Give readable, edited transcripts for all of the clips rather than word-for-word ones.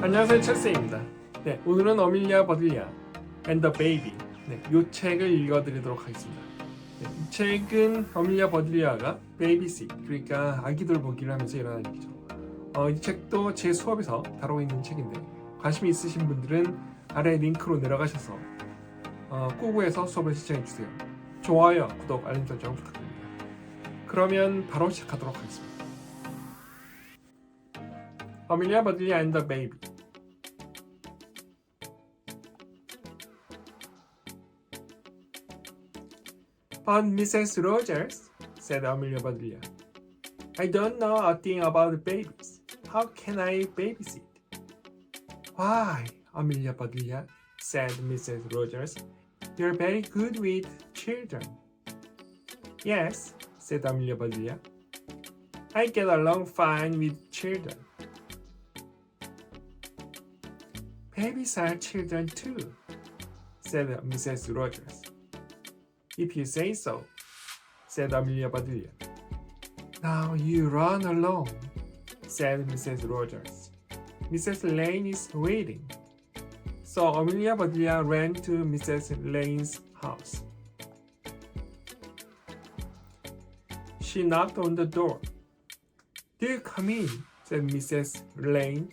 안녕하세요, 첼세입니다. 네, 오늘은 어밀리아 버들리아 and the Baby 이 책을 읽어드리도록 하겠습니다. 이 책은 어밀리아 버들리아가 베이비시, 그러니까 아기들 보기를 하면서 일어난 일이죠. 이 책도 제 수업에서 다루고 있는 책인데 관심 있으신 분들은 아래 링크로 내려가셔서 꾸구에서 수업을 시청해주세요. 좋아요, 구독, 알림 설정 부탁드립니다. 그러면 바로 시작하도록 하겠습니다. Amelia Bedelia and the Baby. But Mrs. Rogers, said Amelia Bedelia, I don't know a thing about babies. How can I babysit? Why, Amelia Bedelia, said Mrs. Rogers, you're very good with children. Yes, said Amelia Bedelia, I get along fine with children. Babies are children too, said Mrs. Rogers. If you say so, said Amelia Bedelia. Now you run along, said Mrs. Rogers. Mrs. Lane is waiting. So Amelia Bedelia ran to Mrs. Lane's house. She knocked on the door. Do come in, said Mrs. Lane.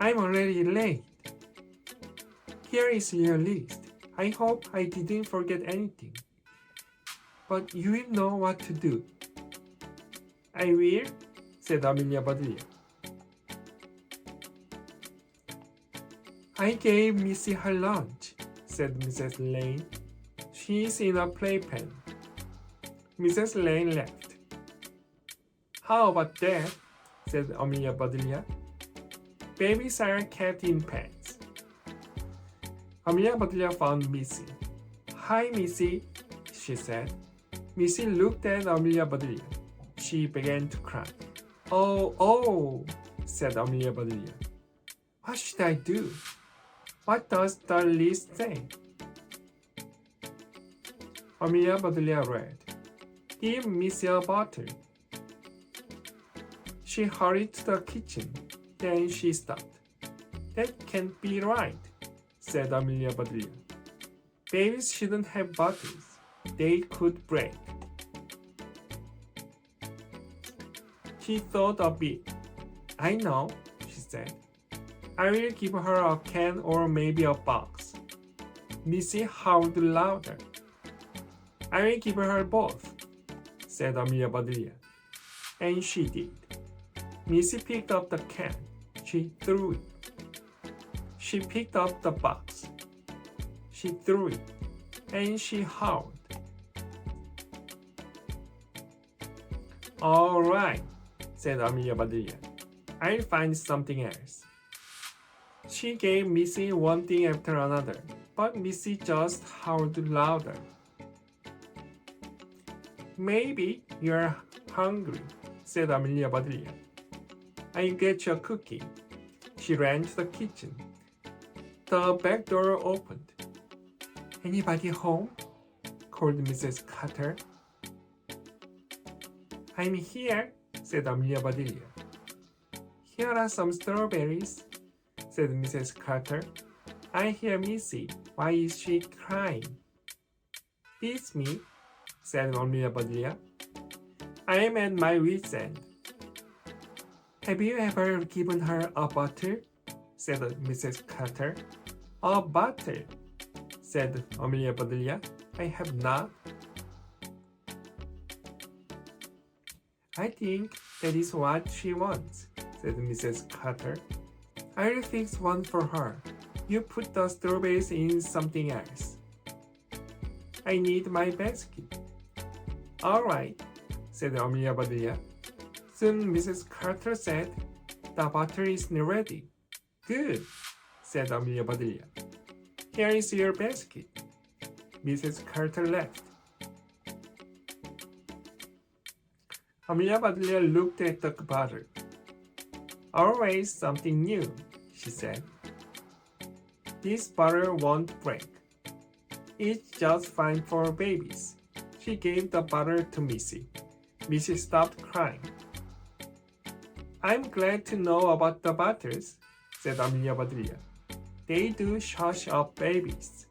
I'm already late. Here is your list. I hope I didn't forget anything. But you will know what to do. I will, said Amelia Bedelia. I gave Missy her lunch, said Mrs. Lane. She's in a playpen. Mrs. Lane left. How about that, said Amelia Bedelia. Babies are kept in pens. Amelia Bedelia found Missy. Hi, Missy, she said. Missy looked at Amelia Bedelia. She began to cry. Oh, said Amelia Bedelia. What should I do? What does the list say? Amelia Bedelia read, Give Missy a bottle. She hurried to the kitchen. Then she stopped. That can't be right, said Amelia Bedelia. Babies shouldn't have bottles. They could break. She thought a bit. I know, she said. I will give her a can or maybe a box. Missy howled louder. I will give her both, said Amelia Bedelia. And she did. Missy picked up the can. She threw it. She picked up the box. She threw it. And she howled. All right, said Amelia Bedelia. I'll find something else. She gave Missy one thing after another, but Missy just howled louder. Maybe you're hungry, said Amelia Bedelia. I'll get you a cookie. She ran to the kitchen. The back door opened. Anybody home? Called Mrs. Carter. I'm here, said Amelia Bedelia. Here are some strawberries, said Mrs. Carter. I hear Missy. Why is she crying? It's me, said Amelia Bedelia. I am at my wit's end. Have you ever given her a bottle? Said Mrs. Carter. A bottle, said Amelia Bedelia. I have not. I think that is what she wants, said Mrs. Carter. I'll fix one for her. You put the strawberries in something else. I need my basket. All right, said Amelia Bedelia. Soon Mrs. Carter said, The butter is ready. Good, said Amelia Bedelia. Here is your basket. Mrs. Carter left. Amelia Bedelia looked at the butter. Always something new, she said. This butter won't break. It's just fine for babies. She gave the butter to Missy. Missy stopped crying. I'm glad to know about the butters, said Amelia Bedelia. They do shush up babies.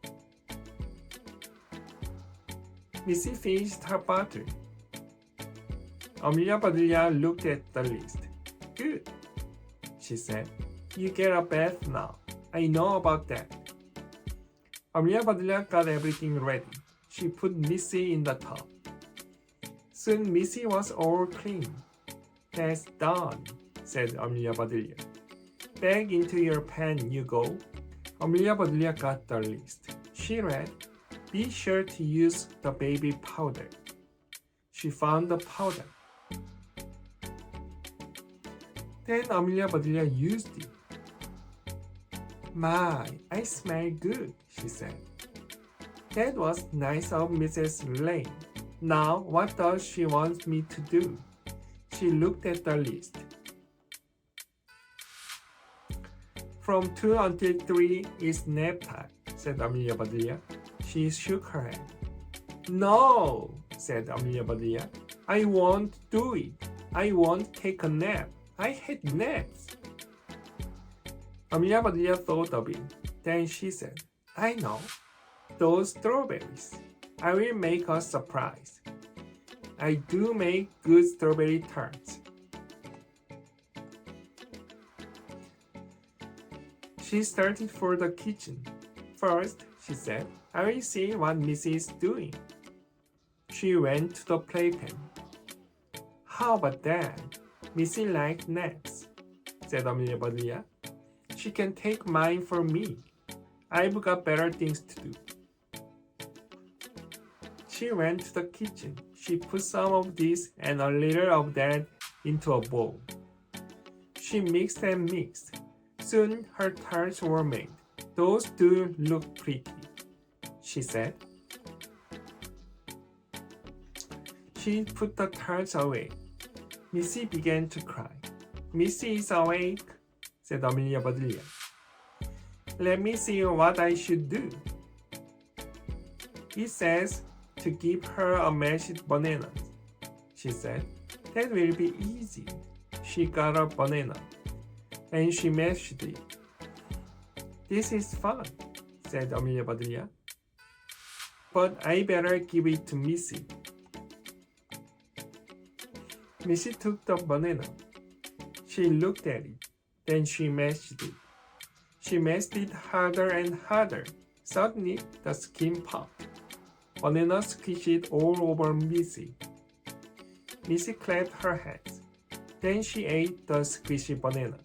Missy finished her bottle. Amelia Bedelia looked at the list. Good, she said. You get a bath now. I know about that. Amelia Bedelia got everything ready. She put Missy in the tub. Soon Missy was all clean. That's done, said Amelia Bedelia. Back into your pen you go. Amelia Bedelia got the list. She read, be sure to use the baby powder. She found the powder. Then Amelia Bedelia used it. My, I smell good, she said. That was nice of Mrs. Lane. Now, what does she want me to do? She looked at the list. From 2 until 3 is nap time, said Amelia Bedelia. She shook her head. No, said Amelia Bedelia. I won't do it. I won't take a nap. I hate naps. Amelia Bedelia thought of it. Then she said, I know. Those strawberries. I will make a surprise. I do make good strawberry tarts. She started for the kitchen. First, she said, I will see what Missy is doing. She went to the playpen. How about that? Missy likes naps, said Amelia Bedelia. She can take mine for me. I've got better things to do. She went to the kitchen. She put some of this and a little of that into a bowl. She mixed and mixed. Soon her tarts were made. Those do look pretty, she said. She put the tarts away. Missy began to cry. Missy is awake, said Amelia Bedelia. Let me see what I should do. It says to give her a mashed banana, she said. That will be easy. She got a banana, and she mashed it. This is fun, said Amelia Bedelia. But I better give it to Missy. Missy took the banana. She looked at it. Then she mashed it. She mashed it harder and harder. Suddenly, the skin popped. Banana squished all over Missy. Missy clapped her hands. Then she ate the squishy banana.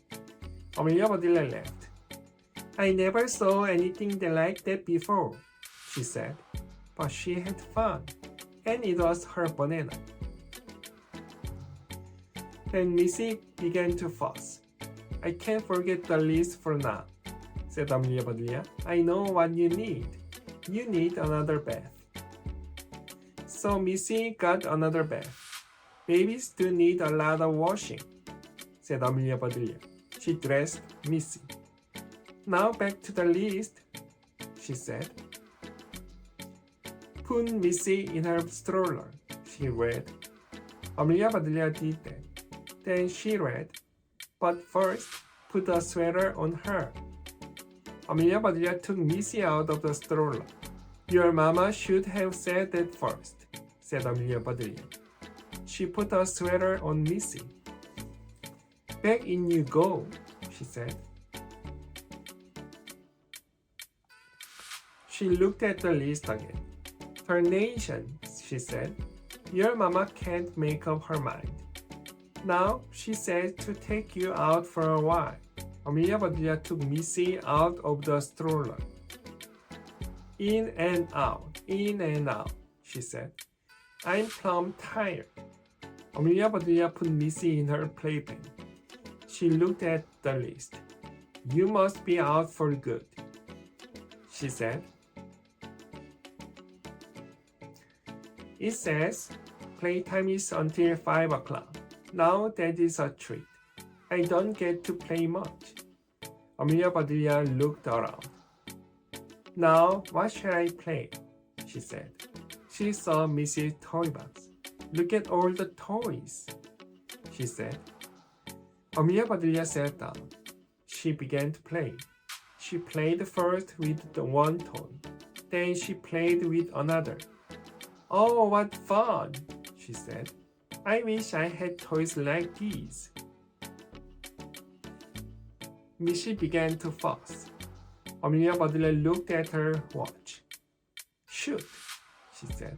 Amelia Bedelia laughed. I never saw anything like that before, she said. But she had fun, and it was her banana. Then Missy began to fuss. I can't forget the list for now, said Amelia Bedelia. I know what you need. You need another bath. So Missy got another bath. Babies do need a lot of washing, said Amelia Bedelia. She dressed Missy. Now back to the list, she said. Put Missy in her stroller, she read. Amelia Bedelia did that. Then she read, but first, put a sweater on her. Amelia Bedelia took Missy out of the stroller. Your mama should have said that first, said Amelia Bedelia. She put a sweater on Missy. Back in you go, she said. She looked at the list again. Carnations, she said. Your mama can't make up her mind. Now she says to take you out for a while. Amelia Bedelia took Missy out of the stroller. In and out, she said. I'm plumb tired. Amelia Bedelia put Missy in her playpen. She looked at the list. You must be out for good, she said. It says playtime is until 5 o'clock. Now that is a treat. I don't get to play much. Amelia Bedelia looked around. Now, what shall I play? She said. She saw Missy's toy box. Look at all the toys, she said. Amelia Bedelia sat down. she began to play. She played first with the one toy. Then she played with another. Oh, what fun, she said. I wish I had toys like these. Missy began to fuss. Amelia Bedelia looked at her watch. Shoot, she said.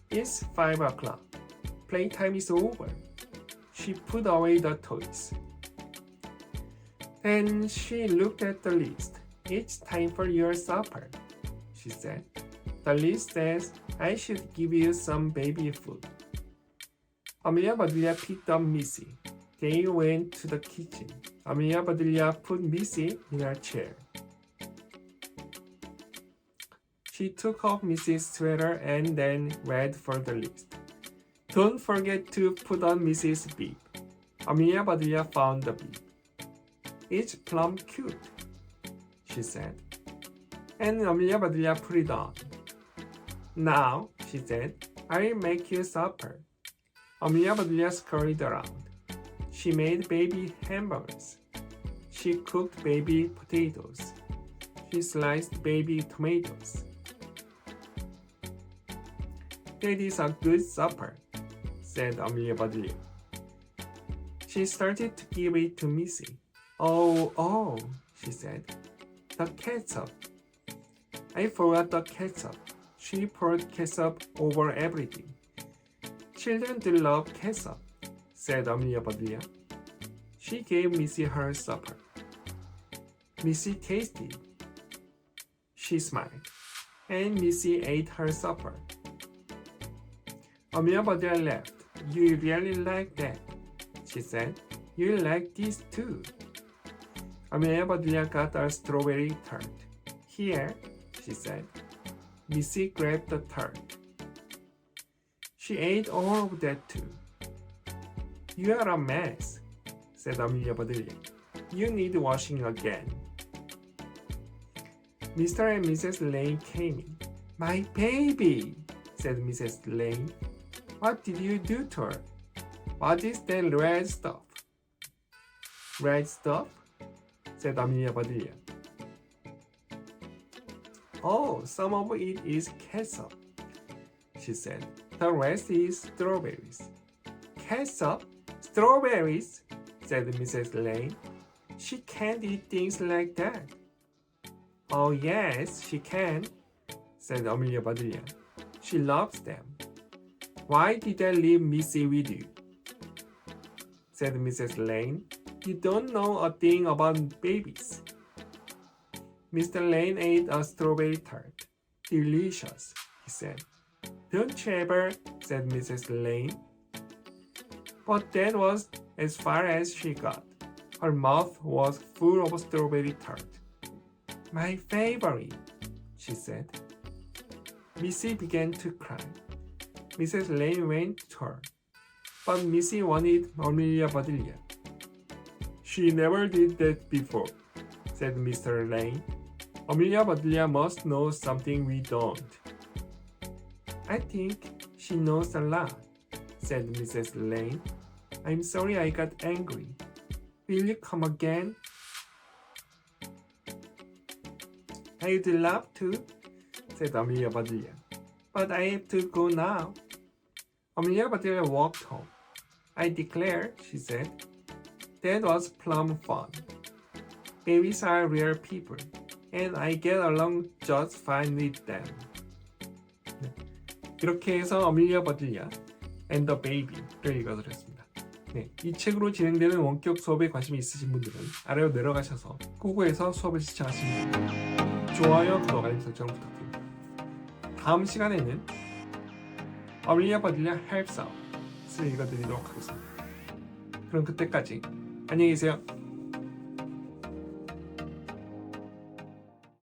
It's 5 o'clock. Playtime is over. She put away the toys. Then she looked at the list. It's time for your supper, she said. The list says I should give you some baby food. Amelia Bedelia picked up Missy. They went to the kitchen. Amelia Bedelia put Missy in her chair. She took off Missy's sweater and then read for the list. Don't forget to put on Missy's bib. Amelia Bedelia found the bib. It's plumb cute, she said. And Amelia Bedelia put it on. Now, she said, I'll make you supper. Amelia Bedelia scurried around. She made baby hamburgers. She cooked baby potatoes. She sliced baby tomatoes. That is a good supper, said Amelia Bedelia. She started to give it to Missy. Oh, she said. The ketchup. I forgot the ketchup. She poured ketchup over everything. Children do love ketchup, said Amelia Bedelia. She gave Missy her supper. Missy tasted. She smiled, and Missy ate her supper. Amelia Bedelia laughed. You really like that, she said. You like this too. Amelia Bedelia got a strawberry tart. Here, she said. Missy grabbed the tart. She ate all of that too. You are a mess, said Amelia Bedelia. You need washing again. Mr. and Mrs. Lane came in. My baby, said Mrs. Lane. What did you do to her? What is that red stuff? Red stuff? Said Amelia Bedelia. Oh, some of it is ketchup, she said. The rest is strawberries. Ketchup? Strawberries? Said Mrs. Lane. She can't eat things like that. Oh yes, she can, said Amelia Bedelia. She loves them. Why did I leave Missy with you? Said Mrs. Lane. You don't know a thing about babies. Mr. Lane ate a strawberry tart. Delicious, he said. Don't you ever, said Mrs. Lane. But that was as far as she got. Her mouth was full of strawberry tart. My favorite, she said. Missy began to cry. Mrs. Lane went to her. But Missy wanted Amelia Bedelia. She never did that before, said Mr. Lane. Amelia Bedelia must know something we don't. I think she knows a lot, said Mrs. Lane. I'm sorry I got angry. Will you come again? I'd love to, said Amelia Bedelia. But I have to go now. Amelia Bedelia walked home. I declare, she said, that was plumb fun. Babies are real people, and I get along just fine with them. 이렇게 해서 아멜리아 베델리아 and the Baby를 읽어드렸습니다. 네, 이 책으로 진행되는 원격 수업에 관심이 있으신 분들은 아래로 내려가셔서 구글에서 수업을 시청하시면 됩니다. 좋아요, 구독, 알림 설정 부탁드립니다. 다음 시간에는 아멜리아 베델리아 helps out을 읽어드리도록 하겠습니다. 그럼 그때까지 안녕히 계세요.